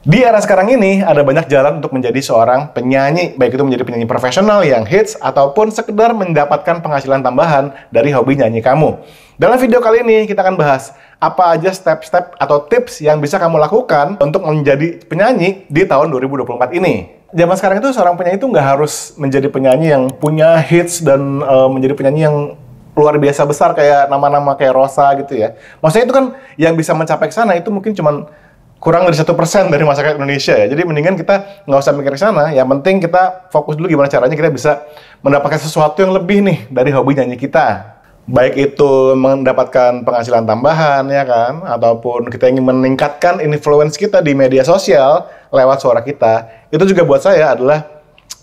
Di era sekarang ini, ada banyak jalan untuk menjadi seorang penyanyi, baik itu menjadi penyanyi profesional yang hits, ataupun sekedar mendapatkan penghasilan tambahan dari hobi nyanyi kamu. Dalam video kali ini, kita akan bahas apa aja step-step atau tips yang bisa kamu lakukan untuk menjadi penyanyi di tahun 2024 ini. Zaman sekarang itu, seorang penyanyi itu nggak harus menjadi penyanyi yang punya hits dan menjadi penyanyi yang luar biasa besar kayak nama-nama kayak Rosa gitu ya. Maksudnya itu kan yang bisa mencapai ke sana itu mungkin cuman kurang dari 1% dari masyarakat Indonesia ya. Jadi mendingan kita nggak usah mikir ke sana. Yang penting kita fokus dulu gimana caranya kita bisa mendapatkan sesuatu yang lebih nih dari hobi nyanyi kita. Baik itu mendapatkan penghasilan tambahan ya kan, ataupun kita ingin meningkatkan influence kita di media sosial lewat suara kita. Itu juga buat saya adalah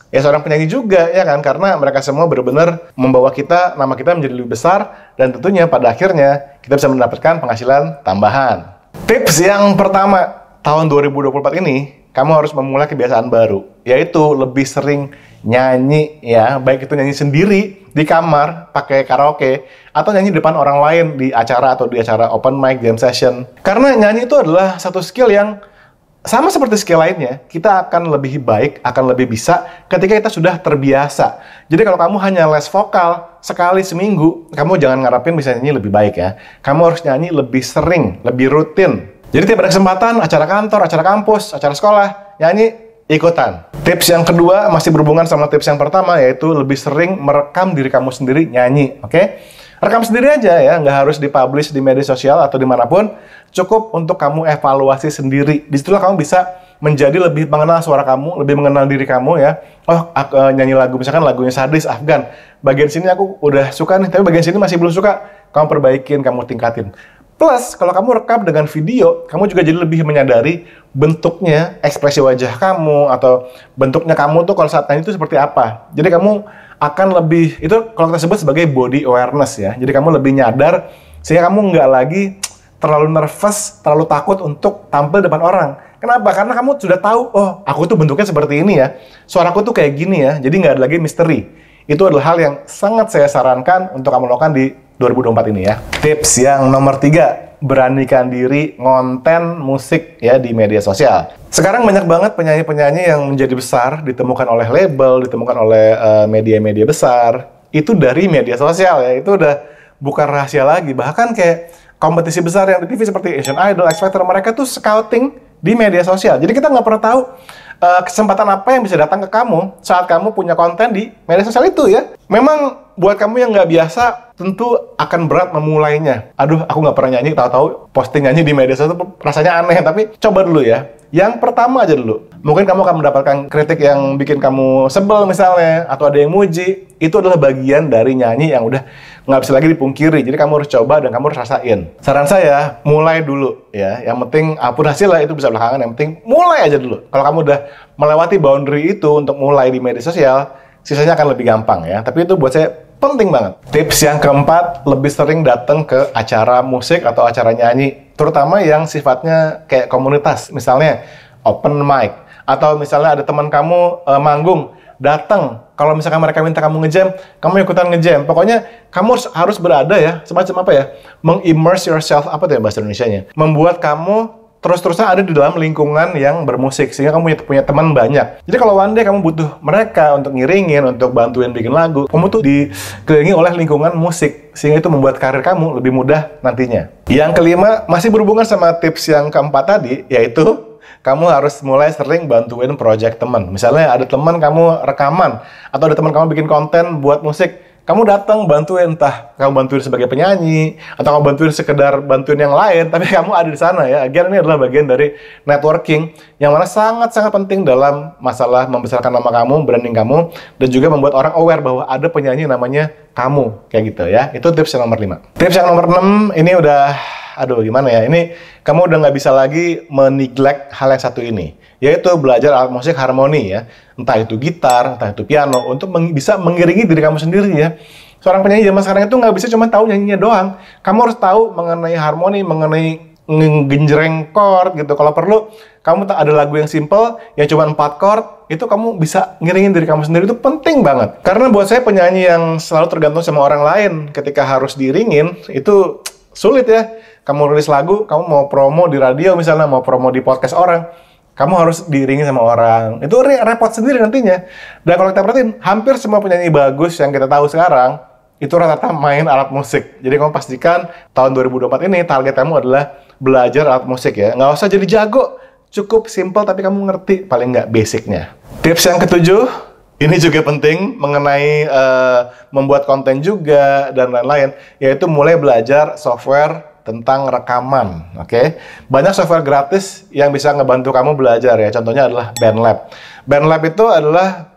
ya seorang penyanyi juga ya kan, karena mereka semua benar-benar membawa kita, nama kita menjadi lebih besar, dan tentunya pada akhirnya kita bisa mendapatkan penghasilan tambahan. Tips yang pertama, tahun 2024 ini, kamu harus memulai kebiasaan baru, yaitu lebih sering nyanyi ya, baik itu nyanyi sendiri di kamar, pakai karaoke, atau nyanyi di depan orang lain di acara atau di acara open mic, jam session. Karena nyanyi itu adalah satu skill yang sama seperti skill lainnya, kita akan lebih baik, akan lebih bisa ketika kita sudah terbiasa. Jadi kalau kamu hanya les vokal sekali seminggu, kamu jangan ngarapin bisa nyanyi lebih baik ya. Kamu harus nyanyi lebih sering, lebih rutin. Jadi tiap ada kesempatan, acara kantor, acara kampus, acara sekolah, nyanyi, ikutan. Tips yang kedua masih berhubungan sama tips yang pertama, yaitu lebih sering merekam diri kamu sendiri nyanyi, oke? Rekam sendiri aja ya, nggak harus dipublish di media sosial atau dimanapun. Cukup untuk kamu evaluasi sendiri. Disitulah kamu bisa menjadi lebih mengenal suara kamu, lebih mengenal diri kamu ya. Oh, nyanyi lagu, misalkan lagunya Sadis, Afgan. Bagian sini aku udah suka nih, tapi bagian sini masih belum suka. Kamu perbaikin, kamu tingkatin. Plus, kalau kamu rekam dengan video, kamu juga jadi lebih menyadari bentuknya, ekspresi wajah kamu, atau bentuknya kamu tuh kalau saat nyanyi itu seperti apa. Jadi kamu akan lebih, itu kalau kita sebut sebagai body awareness ya. Jadi kamu lebih nyadar, sehingga kamu nggak lagi terlalu nervous, terlalu takut untuk tampil depan orang. Kenapa? Karena kamu sudah tahu, oh aku tuh bentuknya seperti ini ya, suaraku tuh kayak gini ya, jadi nggak ada lagi misteri. Itu adalah hal yang sangat saya sarankan untuk kamu lakukan di 2024 ini ya. Tips yang nomor 3, beranikan diri ngonten musik ya di media sosial. Sekarang banyak banget penyanyi-penyanyi yang menjadi besar, ditemukan oleh label, ditemukan oleh media-media besar, itu dari media sosial ya, itu udah bukan rahasia lagi. Bahkan kayak kompetisi besar yang di TV seperti Asian Idol, X Factor, mereka tuh scouting di media sosial. Jadi kita nggak pernah tahu kesempatan apa yang bisa datang ke kamu saat kamu punya konten di media sosial itu ya. Memang buat kamu yang nggak biasa, tentu akan berat memulainya. Aduh, aku nggak pernah nyanyi, tahu-tahu posting nyanyi di media sosial itu rasanya aneh. Tapi coba dulu ya. Yang pertama aja dulu. Mungkin kamu akan mendapatkan kritik yang bikin kamu sebel misalnya, atau ada yang muji. Itu adalah bagian dari nyanyi yang udah nggak bisa lagi dipungkiri. Jadi kamu harus coba dan kamu harus rasain. Saran saya, mulai dulu ya. Yang penting, apapun hasilnya itu bisa belakangan. Yang penting, mulai aja dulu. Kalau kamu udah melewati boundary itu untuk mulai di media sosial, sisanya akan lebih gampang ya. Tapi itu buat saya penting banget. Tips yang keempat, lebih sering datang ke acara musik atau acara nyanyi. Terutama yang sifatnya kayak komunitas. Misalnya open mic. Atau misalnya ada teman kamu manggung, datang. Kalau misalkan mereka minta kamu ngejam, kamu ikutan ngejam. Pokoknya kamu harus berada ya, semacam apa ya, meng-immerse yourself, apa tuh ya bahasa Indonesianya? Membuat kamu terus-terusan ada di dalam lingkungan yang bermusik, sehingga kamu punya teman banyak. Jadi kalau one day kamu butuh mereka untuk ngiringin, untuk bantuin bikin lagu, kamu tuh dikelilingi oleh lingkungan musik, sehingga itu membuat karir kamu lebih mudah nantinya. Yang kelima, masih berhubungan sama tips yang keempat tadi, yaitu kamu harus mulai sering bantuin project teman. Misalnya ada teman kamu rekaman, atau ada teman kamu bikin konten buat musik, kamu datang bantuin, entah kamu bantuin sebagai penyanyi, atau kamu bantuin sekedar bantuin yang lain, tapi kamu ada di sana ya. Again, ini adalah bagian dari networking, yang mana sangat-sangat penting dalam masalah membesarkan nama kamu, branding kamu, dan juga membuat orang aware bahwa ada penyanyi namanya kamu, kayak gitu ya. Itu tips yang nomor 5. Tips yang nomor 6, ini udah, aduh gimana ya, ini kamu udah nggak bisa lagi meneglect hal yang satu ini, yaitu belajar alat musik harmoni ya, entah itu gitar, entah itu piano, untuk bisa mengiringi diri kamu sendiri ya. Seorang penyanyi zaman sekarang itu nggak bisa cuma tahu nyanyinya doang, kamu harus tahu mengenai harmoni, mengenai ngegenjreng chord gitu. Kalau perlu, kamu ada lagu yang simple, yang cuma 4 chord, itu kamu bisa ngiringin diri kamu sendiri, itu penting banget. Karena buat saya penyanyi yang selalu tergantung sama orang lain ketika harus diiringin, itu sulit ya. Kamu rilis lagu, kamu mau promo di radio misalnya, mau promo di podcast orang, Kamu harus diiringi sama orang. Itu repot sendiri nantinya. Dan kalau kita perhatiin, hampir semua penyanyi bagus yang kita tahu sekarang, itu rata-rata main alat musik. Jadi kamu pastikan tahun 2024 ini target kamu adalah belajar alat musik ya. Nggak usah jadi jago, cukup simple tapi kamu ngerti paling nggak basicnya. Tips yang ketujuh, ini juga penting mengenai membuat konten juga dan lain-lain, yaitu mulai belajar software tentang rekaman, oke? Banyak software gratis yang bisa ngebantu kamu belajar ya. Contohnya adalah BandLab. BandLab itu adalah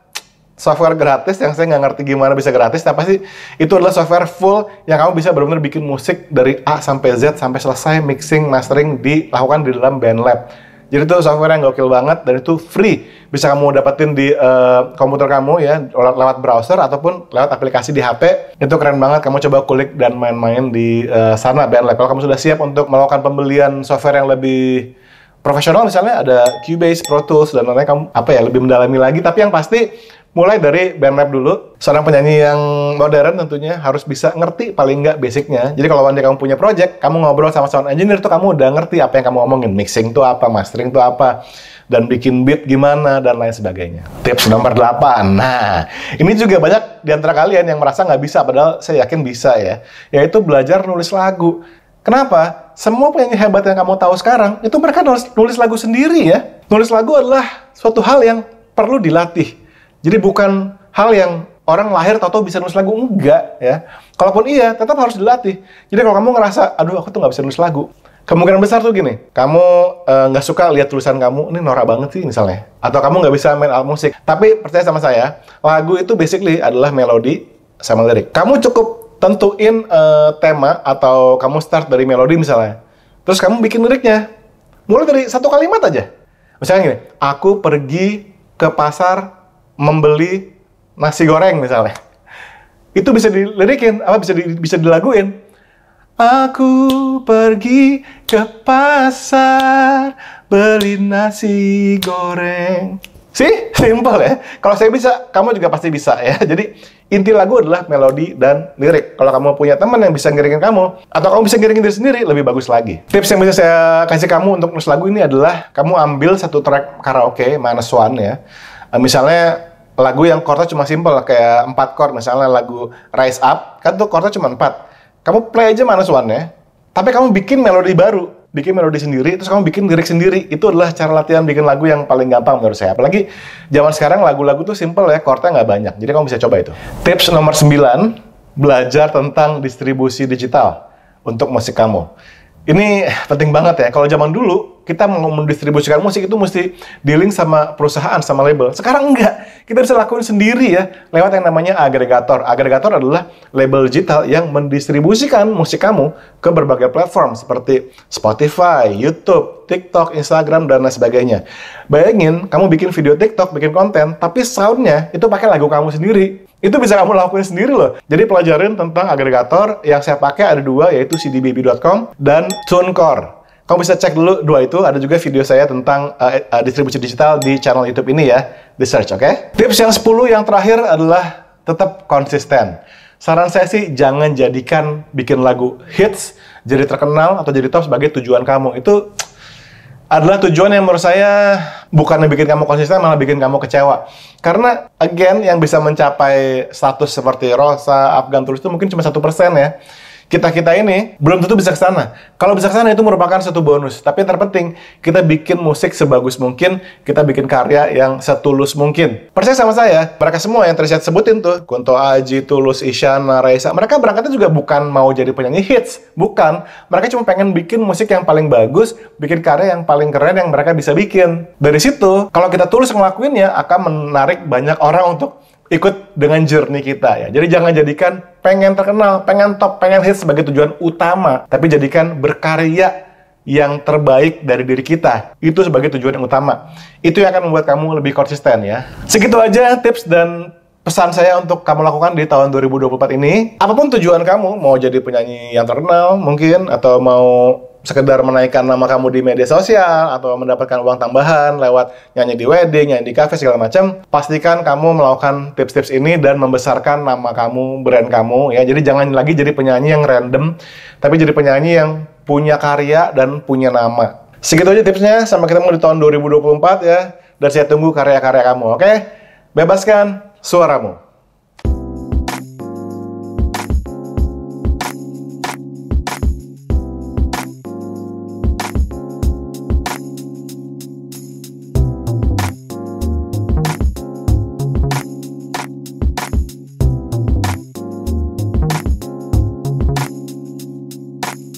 software gratis yang saya nggak ngerti gimana bisa gratis, tapi pasti itu adalah software full yang kamu bisa benar-benar bikin musik dari A sampai Z sampai selesai mixing, mastering dilakukan di dalam BandLab. Jadi itu software yang gokil banget dan itu free. Bisa kamu dapetin di komputer kamu ya, lewat browser ataupun lewat aplikasi di HP. Itu keren banget, kamu coba kulik dan main-main di sana BandLab. Kalau kamu sudah siap untuk melakukan pembelian software yang lebih profesional, misalnya ada Cubase, Pro Tools, dan lain-lain, kamu lebih mendalami lagi. Tapi yang pasti, mulai dari BandLab dulu. Seorang penyanyi yang modern tentunya harus bisa ngerti paling nggak basicnya. Jadi kalau nanti kamu punya project, kamu ngobrol sama sound engineer tuh kamu udah ngerti apa yang kamu omongin. Mixing tuh apa, mastering tuh apa, dan bikin beat gimana, dan lain sebagainya. Tips nomor 8. Nah, ini juga banyak di antara kalian yang merasa nggak bisa, padahal saya yakin bisa ya. Yaitu belajar nulis lagu. Kenapa? Semua penyanyi hebat yang kamu tahu sekarang, itu mereka nulis lagu sendiri ya. Nulis lagu adalah suatu hal yang perlu dilatih. Jadi bukan hal yang orang lahir tahu-tahu bisa nulis lagu, enggak ya. Kalaupun iya, tetap harus dilatih. Jadi kalau kamu ngerasa, aduh aku tuh nggak bisa nulis lagu, kemungkinan besar tuh gini, kamu nggak suka lihat tulisan kamu, ini norak banget sih misalnya. Atau kamu nggak bisa main alat musik. Tapi percaya sama saya, lagu itu basically adalah melodi sama lirik. Kamu cukup tentuin tema atau kamu start dari melodi misalnya. Terus kamu bikin liriknya. Mulai dari satu kalimat aja. Misalnya gini, aku pergi ke pasar membeli nasi goreng misalnya. Itu bisa dilirikin, bisa dilaguin. Aku pergi ke pasar beli nasi goreng. Sih, simple ya. Kalau saya bisa, kamu juga pasti bisa ya. Jadi inti lagu adalah melodi dan lirik. Kalau kamu punya teman yang bisa ngiringin kamu, atau kamu bisa ngiringin diri sendiri, lebih bagus lagi. Tips yang bisa saya kasih kamu untuk nulis lagu ini adalah kamu ambil satu track karaoke -1 ya. Misalnya lagu yang chordnya cuma simple kayak 4 chord, misalnya lagu Rise Up, kan tuh chordnya cuma 4. Kamu play aja -1-nya, tapi kamu bikin melodi baru, bikin melodi sendiri, terus kamu bikin lirik sendiri. Itu adalah cara latihan bikin lagu yang paling gampang menurut saya. Apalagi zaman sekarang lagu-lagu tuh simple ya, chordnya nggak banyak. Jadi kamu bisa coba itu. Tips nomor 9, belajar tentang distribusi digital untuk musik kamu. Ini penting banget ya. Kalau zaman dulu, kita mau mendistribusikan musik itu mesti di-link sama perusahaan, sama label. Sekarang enggak. Kita bisa lakuin sendiri ya, lewat yang namanya agregator. Agregator adalah label digital yang mendistribusikan musik kamu ke berbagai platform seperti Spotify, YouTube, TikTok, Instagram, dan lain sebagainya. Bayangin, kamu bikin video TikTok, bikin konten, tapi soundnya itu pakai lagu kamu sendiri. Itu bisa kamu lakuin sendiri loh. Jadi pelajarin tentang agregator. Yang saya pakai ada 2, yaitu cdbaby.com dan TuneCore. Kamu bisa cek dulu 2 itu. Ada juga video saya tentang distribusi digital di channel YouTube ini ya. Di search, oke? Tips yang 10 yang terakhir adalah tetap konsisten. Saran saya sih jangan jadikan bikin lagu hits, jadi terkenal atau jadi top sebagai tujuan kamu. Itu adalah tujuan yang menurut saya bukan bikin kamu konsisten, malah bikin kamu kecewa. Karena, again, yang bisa mencapai status seperti Rosa, Afgan Tulus itu mungkin cuma 1% ya. Kita-kita ini belum tentu bisa ke sana. Kalau bisa ke sana itu merupakan satu bonus. Tapi yang terpenting, kita bikin musik sebagus mungkin, kita bikin karya yang setulus mungkin. Percaya sama saya, mereka semua yang tadi saya sebutin tuh, Kunto Aji, Tulus, Isyana, Raisa, mereka berangkatnya juga bukan mau jadi penyanyi hits. Bukan. Mereka cuma pengen bikin musik yang paling bagus, bikin karya yang paling keren yang mereka bisa bikin. Dari situ, kalau kita tulus ngelakuinnya, akan menarik banyak orang untuk ikut dengan journey kita ya. Jadi jangan jadikan pengen terkenal, pengen top, pengen hits sebagai tujuan utama, tapi jadikan berkarya yang terbaik dari diri kita. Itu sebagai tujuan yang utama. Itu yang akan membuat kamu lebih konsisten ya. Segitu aja tips dan pesan saya untuk kamu lakukan di tahun 2024 ini. Apapun tujuan kamu, mau jadi penyanyi yang terkenal mungkin, atau mau sekedar menaikkan nama kamu di media sosial, atau mendapatkan uang tambahan lewat nyanyi di wedding, nyanyi di cafe, segala macam, pastikan kamu melakukan tips-tips ini dan membesarkan nama kamu, brand kamu ya. Jadi jangan lagi jadi penyanyi yang random, tapi jadi penyanyi yang punya karya dan punya nama. Segitu aja tipsnya, sampai ketemu di tahun 2024 ya. Dan saya tunggu karya-karya kamu, oke? Bebaskan suaramu.